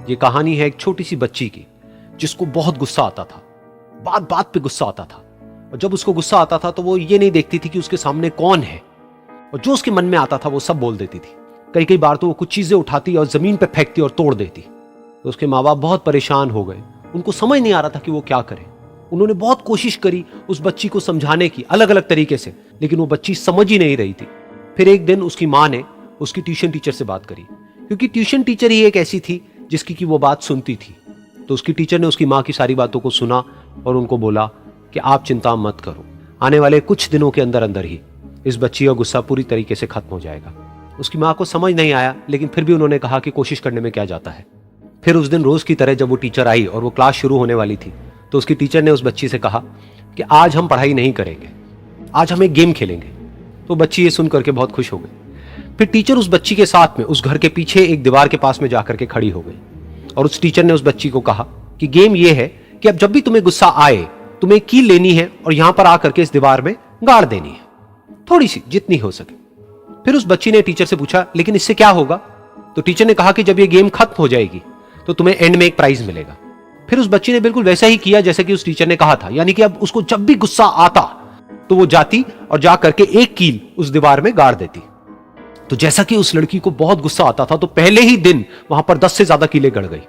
ये कहानी है एक छोटी सी बच्ची की जिसको बहुत गुस्सा आता था, बात बात पे गुस्सा आता था। और जब उसको गुस्सा आता था तो वो ये नहीं देखती थी कि उसके सामने कौन है, और जो उसके मन में आता था वो सब बोल देती थी। कई कई बार तो वो कुछ चीजें उठाती और जमीन पे फेंकती और तोड़ देती। तो उसके माँ बाप बहुत परेशान हो गए, उनको समझ नहीं आ रहा था कि वो क्या करें। उन्होंने बहुत कोशिश करी उस बच्ची को समझाने की अलग अलग तरीके से, लेकिन वो बच्ची समझ ही नहीं रही थी। फिर एक दिन उसकी माँ ने उसकी ट्यूशन टीचर से बात करी, क्योंकि ट्यूशन टीचर ही एक ऐसी थी जिसकी कि वो बात सुनती थी। तो उसकी टीचर ने उसकी माँ की सारी बातों को सुना और उनको बोला कि आप चिंता मत करो, आने वाले कुछ दिनों के अंदर अंदर ही इस बच्ची का गुस्सा पूरी तरीके से खत्म हो जाएगा। उसकी माँ को समझ नहीं आया, लेकिन फिर भी उन्होंने कहा कि कोशिश करने में क्या जाता है। फिर उस दिन रोज की तरह जब वो टीचर आई और वो क्लास शुरू होने वाली थी, तो उसकी टीचर ने उस बच्ची से कहा कि आज हम पढ़ाई नहीं करेंगे, आज हम एक गेम खेलेंगे। तो बच्ची ये सुन करके बहुत खुश हो गई। फिर टीचर उस बच्ची के साथ में उस घर के पीछे एक दीवार के पास में जाकर के खड़ी हो गई, और उस टीचर ने उस बच्ची को कहा कि गेम ये है कि अब जब भी तुम्हें गुस्सा आए, तुम्हें कील लेनी है और यहां पर आकर के इस दीवार में गाड़ देनी है, थोड़ी सी, जितनी हो सके। फिर उस बच्ची ने टीचर से पूछा, लेकिन इससे क्या होगा? तो टीचर ने कहा कि जब ये गेम खत्म हो जाएगी तो तुम्हें एंड में एक प्राइज मिलेगा। फिर उस बच्ची ने बिल्कुल वैसा ही किया जैसे कि उस टीचर ने कहा था, यानी कि अब उसको जब भी गुस्सा आता तो वो जाती और जा करके एक कील उस दीवार में गाड़ देती। तो जैसा कि उस लड़की को बहुत गुस्सा आता था, तो पहले ही दिन वहां पर 10 से ज्यादा कीलें गड़ गई।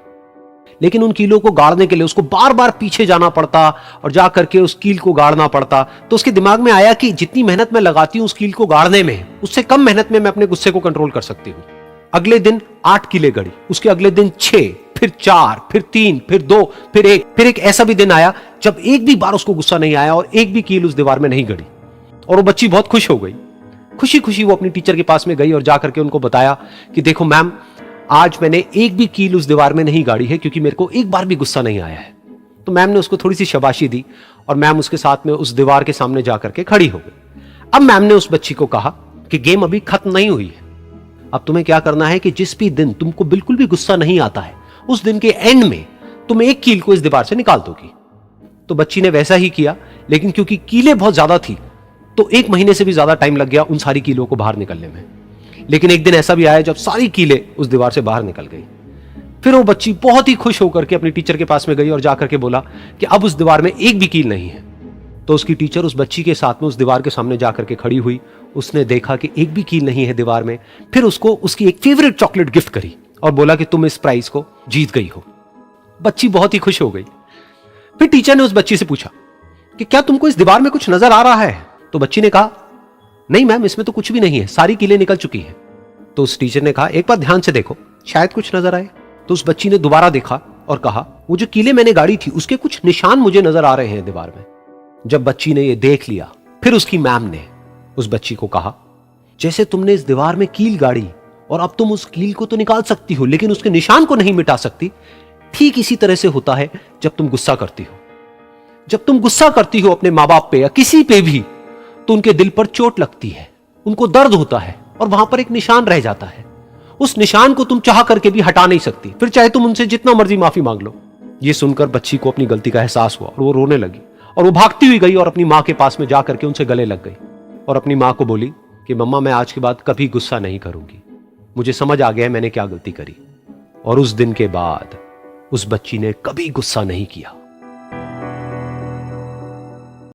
लेकिन उन कीलों को गाड़ने के लिए उसको बार बार पीछे जाना पड़ता और जा करके उस कील को गाड़ना पड़ता। तो उसके दिमाग में आया कि जितनी मेहनत मैं लगाती हूं उस कील को गाड़ने में, उससे कम मेहनत में मैं अपने गुस्से को कंट्रोल कर सकती हूं। अगले दिन 8 कीलें गड़ी, उसके अगले दिन 6, फिर 4, फिर 3, फिर 2, फिर 1। फिर एक ऐसा भी दिन आया जब एक भी बार उसको गुस्सा नहीं आया और एक भी कील उस दीवार में नहीं गड़ी, और वो बच्ची बहुत खुश हो गई। खुशी खुशी वो अपनी टीचर के पास में गई और जाकर के उनको बताया कि देखो मैम, आज मैंने एक भी कील उस दीवार में नहीं गाड़ी है, क्योंकि मेरे को एक बार भी गुस्सा नहीं आया है। तो मैम ने उसको थोड़ी सी शाबाशी दी और मैम उसके साथ में उस दीवार के सामने जाकर के खड़ी हो गई। अब मैम ने उस बच्ची को कहा कि गेम अभी खत्म नहीं हुई है, अब तुम्हें क्या करना है कि जिस भी दिन तुमको बिल्कुल भी गुस्सा नहीं आता है, उस दिन के एंड में तुम एक कील को इस दीवार से निकाल दोगी। तो बच्ची ने वैसा ही किया, लेकिन क्योंकि कीलें बहुत ज्यादा थी तो 1 महीने से भी ज्यादा टाइम लग गया उन सारी कीलों को बाहर निकलने में। लेकिन एक दिन ऐसा भी आया जब सारी कीलें उस दीवार से बाहर निकल गई। फिर वो बच्ची बहुत ही खुश होकर के अपनी टीचर के पास में गई और जाकर के बोला कि अब उस दीवार में एक भी कील नहीं है। तो उसकी टीचर उस बच्ची के साथ में उस दीवार के सामने जाकर के खड़ी हुई, उसने देखा कि एक भी कील नहीं है दीवार में। फिर उसको उसकी एक फेवरेट चॉकलेट गिफ्ट करी और बोला कि तुम इस प्राइज को जीत गई हो। बच्ची बहुत ही खुश हो गई। फिर टीचर ने उस बच्ची से पूछा कि क्या तुमको इस दीवार में कुछ नजर आ रहा है? तो बच्ची ने कहा, नहीं मैम, इसमें तो कुछ भी नहीं है, सारी कीलें निकल चुकी हैं। तो उस टीचर ने कहा, एक बार ध्यान से देखो, शायद कुछ नजर आए। तो उस बच्ची ने दोबारा देखा और कहा, वो जो कीलें मैंने गाड़ी थी उसके कुछ निशान मुझे नजर आ रहे हैं दीवार में। जब बच्ची ने ये देख लिया, फिर उसकी मैम ने उस बच्ची को कहा, जैसे तुमने इस दीवार में कील गाड़ी और अब तुम उस कील को तो निकाल सकती हो लेकिन उसके निशान को नहीं मिटा सकती, ठीक इसी तरह से होता है जब तुम गुस्सा करती हो। जब तुम गुस्सा करती हो अपने माँ बाप पे या किसी पे भी, तो उनके दिल पर चोट लगती है, उनको दर्द होता है और वहां पर एक निशान रह जाता है। उस निशान को तुम चाह करके भी हटा नहीं सकती, फिर चाहे तुम उनसे जितना मर्जी माफी मांग लो। ये सुनकर बच्ची को अपनी गलती का एहसास हुआ और वो रोने लगी, और वो भागती हुई गई और अपनी माँ के पास में जाकर के उनसे गले लग गई और अपनी माँ को बोली कि मम्मा, मैं आज के बाद कभी गुस्सा नहीं करूंगी, मुझे समझ आ गया मैंने क्या गलती करी। और उस दिन के बाद उस बच्ची ने कभी गुस्सा नहीं किया।